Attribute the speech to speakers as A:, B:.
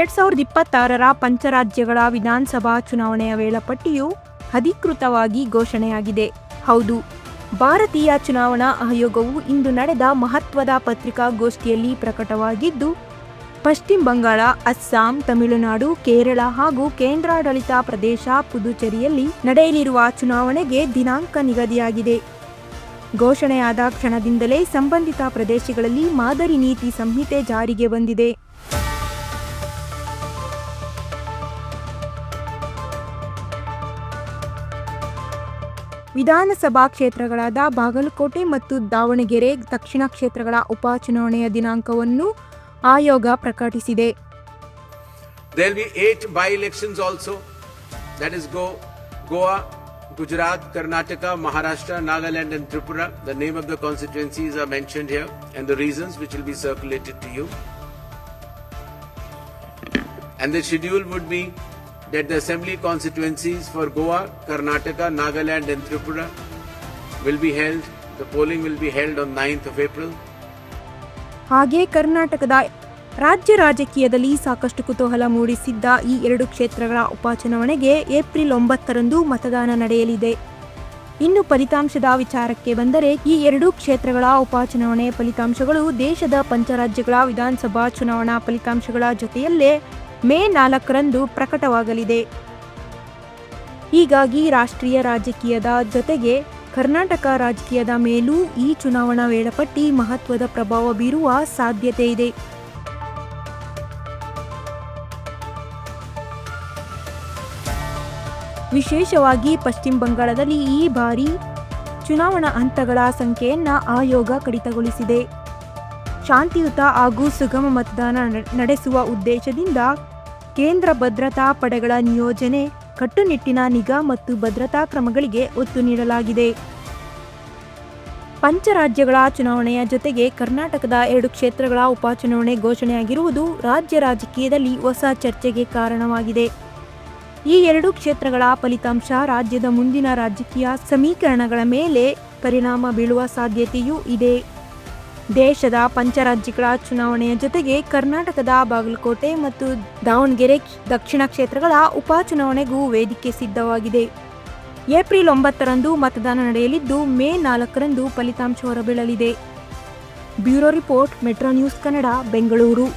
A: 2026ರ ಪಂಚರಾಜ್ಯಗಳ ವಿಧಾನಸಭಾ ಚುನಾವಣೆಯ ವೇಳಾಪಟ್ಟಿಯು ಅಧಿಕೃತವಾಗಿ ಘೋಷಣೆಯಾಗಿದೆ. ಹೌದು, ಭಾರತೀಯ ಚುನಾವಣಾ ಆಯೋಗವು ಇಂದು ನಡೆದ ಮಹತ್ವದ ಪತ್ರಿಕಾಗೋಷ್ಠಿಯಲ್ಲಿ ಪ್ರಕಟವಾಗಿದ್ದು, ಪಶ್ಚಿಮ ಬಂಗಾಳ, ಅಸ್ಸಾಂ, ತಮಿಳುನಾಡು, ಕೇರಳ ಹಾಗೂ ಕೇಂದ್ರಾಡಳಿತ ಪ್ರದೇಶ ಪುದುಚೇರಿಯಲ್ಲಿ ನಡೆಯಲಿರುವ ಚುನಾವಣೆಗೆ ದಿನಾಂಕ ನಿಗದಿಯಾಗಿದೆ. ಘೋಷಣೆಯಾದ ಕ್ಷಣದಿಂದಲೇ ಸಂಬಂಧಿತ ಪ್ರದೇಶಗಳಲ್ಲಿ ಮಾದರಿ ನೀತಿ ಸಂಹಿತೆ ಜಾರಿಗೆ ಬಂದಿದೆ. ವಿಧಾನಸಭಾ ಕ್ಷೇತ್ರಗಳಾದ ಬಾಗಲಕೋಟೆ ಮತ್ತು ದಾವಣಗೆರೆ ದಕ್ಷಿಣ ಕ್ಷೇತ್ರಗಳ ಉಪಚುನಾವಣೆಯ ದಿನಾಂಕವನ್ನು ಆಯೋಗ ಪ್ರಕಟಿಸಿದೆ.
B: There will be 8 by-elections also. That is Goa, Gujarat, Karnataka, Maharashtra, Nagaland and Tripura. The name of the constituencies are mentioned here and the reasons which will be circulated to you. And the schedule would be that the assembly constituencies for Goa, Karnataka, Nagaland and Tripura will be held. The polling will be held on 9th of April.
A: ಹಾಗೆ ಕರ್ನಾಟಕದ ರಾಜ್ಯ ರಾಜಕೀಯದಲ್ಲಿ ಸಾಕಷ್ಟು ಕುತೂಹಲ ಮೂಡಿಸಿದ್ದ ಈ 2 ಕ್ಷೇತ್ರಗಳ ಉಪಚುನಾವಣೆಗೆ April 9ರಂದು ಮತದಾನ ನಡೆಯಲಿದೆ. ಇನ್ನು ಫಲಿತಾಂಶದ ವಿಚಾರಕ್ಕೆ ಬಂದರೆ, ಈ 2 ಕ್ಷೇತ್ರಗಳ ಉಪಚುನಾವಣೆ ಫಲಿತಾಂಶಗಳು ದೇಶದ ಪಂಚರಾಜ್ಯಗಳ ವಿಧಾನಸಭಾ ಚುನಾವಣಾ ಫಲಿತಾಂಶಗಳ ಜೊತೆಯಲ್ಲೇ ಮೇ 4ರಂದು ಪ್ರಕಟವಾಗಲಿದೆ. ಹೀಗಾಗಿ ರಾಷ್ಟ್ರೀಯ ರಾಜಕೀಯದ ಜೊತೆಗೆ ಕರ್ನಾಟಕ ರಾಜಕೀಯದ ಮೇಲೂ ಈ ಚುನಾವಣಾ ವೇಳಾಪಟ್ಟಿ ಮಹತ್ವದ ಪ್ರಭಾವ ಬೀರುವ ಸಾಧ್ಯತೆ ಇದೆ. ವಿಶೇಷವಾಗಿ ಪಶ್ಚಿಮ ಬಂಗಾಳದಲ್ಲಿ ಈ ಬಾರಿ ಚುನಾವಣಾ ಹಂತಗಳ ಸಂಖ್ಯೆಯನ್ನು ಆಯೋಗ ಕಡಿತಗೊಳಿಸಿದೆ. ಶಾಂತಿಯುತ ಹಾಗೂ ಸುಗಮ ಮತದಾನ ನಡೆಸುವ ಉದ್ದೇಶದಿಂದ ಕೇಂದ್ರ ಭದ್ರತಾ ಪಡೆಗಳ ನಿಯೋಜನೆ, ಕಟ್ಟುನಿಟ್ಟಿನ ನಿಗಾ ಮತ್ತು ಭದ್ರತಾ ಕ್ರಮಗಳಿಗೆ ಒತ್ತು ನೀಡಲಾಗಿದೆ. ಪಂಚರಾಜ್ಯಗಳ ಚುನಾವಣೆಯ ಜೊತೆಗೆ ಕರ್ನಾಟಕದ 2 ಕ್ಷೇತ್ರಗಳ ಉಪಚುನಾವಣೆ ಘೋಷಣೆಯಾಗಿರುವುದು ರಾಜ್ಯ ರಾಜಕೀಯದಲ್ಲಿ ಹೊಸ ಚರ್ಚೆಗೆ ಕಾರಣವಾಗಿದೆ. ಈ 2 ಕ್ಷೇತ್ರಗಳ ಫಲಿತಾಂಶ ರಾಜ್ಯದ ಮುಂದಿನ ರಾಜಕೀಯ ಸಮೀಕರಣಗಳ ಮೇಲೆ ಪರಿಣಾಮ ಬೀಳುವ ಸಾಧ್ಯತೆಯೂ ಇದೆ. ದೇಶದ ಪಂಚರಾಜ್ಯಗಳ ಚುನಾವಣೆಯ ಜೊತೆಗೆ ಕರ್ನಾಟಕದ ಬಾಗಲಕೋಟೆ ಮತ್ತು ದಾವಣಗೆರೆ ದಕ್ಷಿಣ ಕ್ಷೇತ್ರಗಳ ಉಪಚುನಾವಣೆಗೂ ವೇದಿಕೆ ಸಿದ್ಧವಾಗಿದೆ. ಏಪ್ರಿಲ್ 9ರಂದು ಮತದಾನ ನಡೆಯಲಿದ್ದು, ಮೇ 4ರಂದು ಫಲಿತಾಂಶ ಹೊರಬೀಳಲಿದೆ. Bureau report, metro news Kannada, Bengaluru.